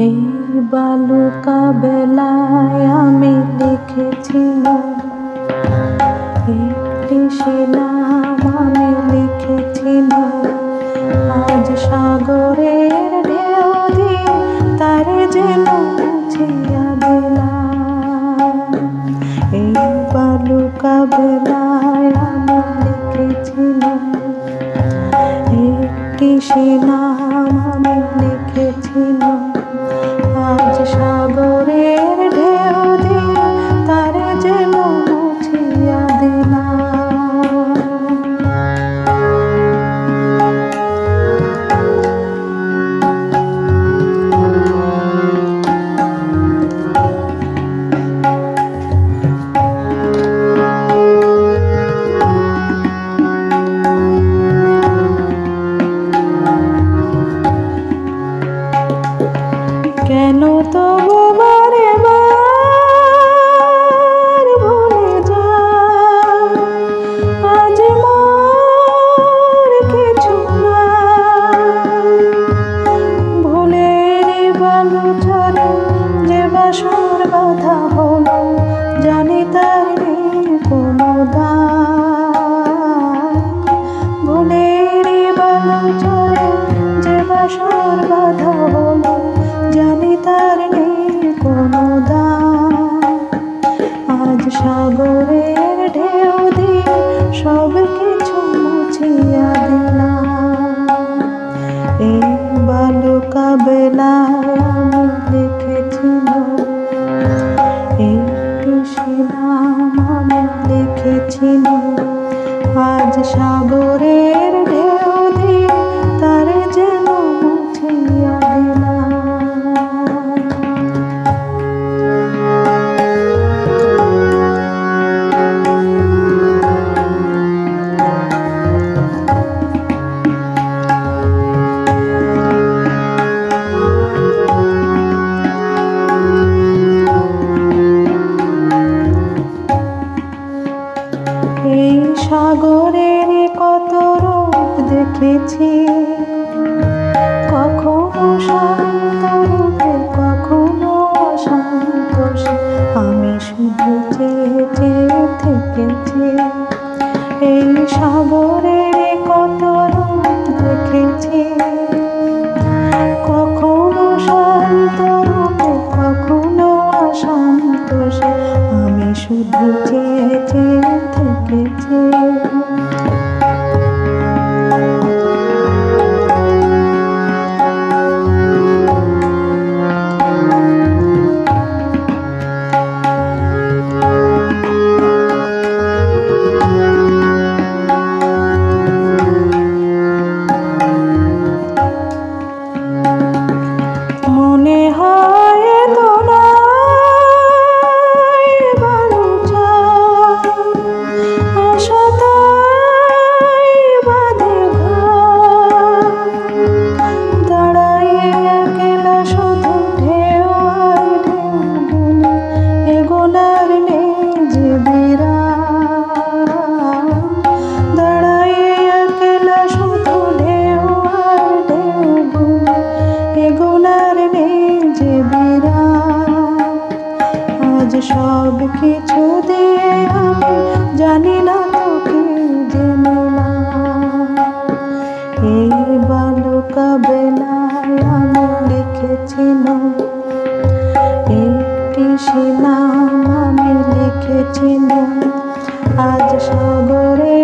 এই বালুকা বেলায় আমি লিখেছিলাম একটি শিলাম, আমি লিখেছিলাম আজ সাগরের ঢেউ দিয়ে তারে যেন মুছিয়া দিলাম। এই বালুকা বেলায় আমি লিখেছিলাম একটি শিলাম, আমি লিখেছিলাম আজ সাগরের ঢেউ দিয়ে তারে যেন মুছিয়া দিলাম। কেন তবু বারে বার ভুলে যায় আজ মোর কিছু নাই। ভুলের বালু চরে যে বাসর বাঁধা হলো, জানি তার নেই কোনো দায়। ভুলের বালু চরে যে বাসর বাঁধা হলো, জানি তার নেই কোনো দাম। আজ সাগরের ঢেউ দিয়ে সব কিছু মুছিয়া দিলাম। এই বালুকা বেলায় আমি লিখেছিলাম একটু শিলাম, আমি লিখেছিলাম আজ সাগরের ঢেউ দিয়ে তারে যেন মুছিয়া দিলাম। এই সাগরের কত রূপ দেখেছি, কখনো শান্ত রূপে কখনো অশান্ত, আমি শুধু চেয়ে চেয়ে থেকেছি। এই সাগরের কত রূপ দেখেছি, কখনো শান্ত রূপে কখনো অশান্ত, আমি শুধু চেয়ে চেয়ে থেকেছি। মনে হয় দোলায় বালুচা আশা তাই বাঁধে ঘর, দাঁড়াইয়ে একলা শুধু ঢেউ আর ঢেউ গুনে এগোনার নেই যে বিরাম। দাঁড়াইয়ে একলা শুধু ঢেউ আর ঢেউ গুনে এগোনার নেই যে বিরাম। আজ সব কিছু দিয়ে আমি জানি না তোকে জেনে না। এই বালুকা বেলায় আমি লিখেছিলাম একটি শিলাম, আমি লিখেছিলাম আজ সাগরে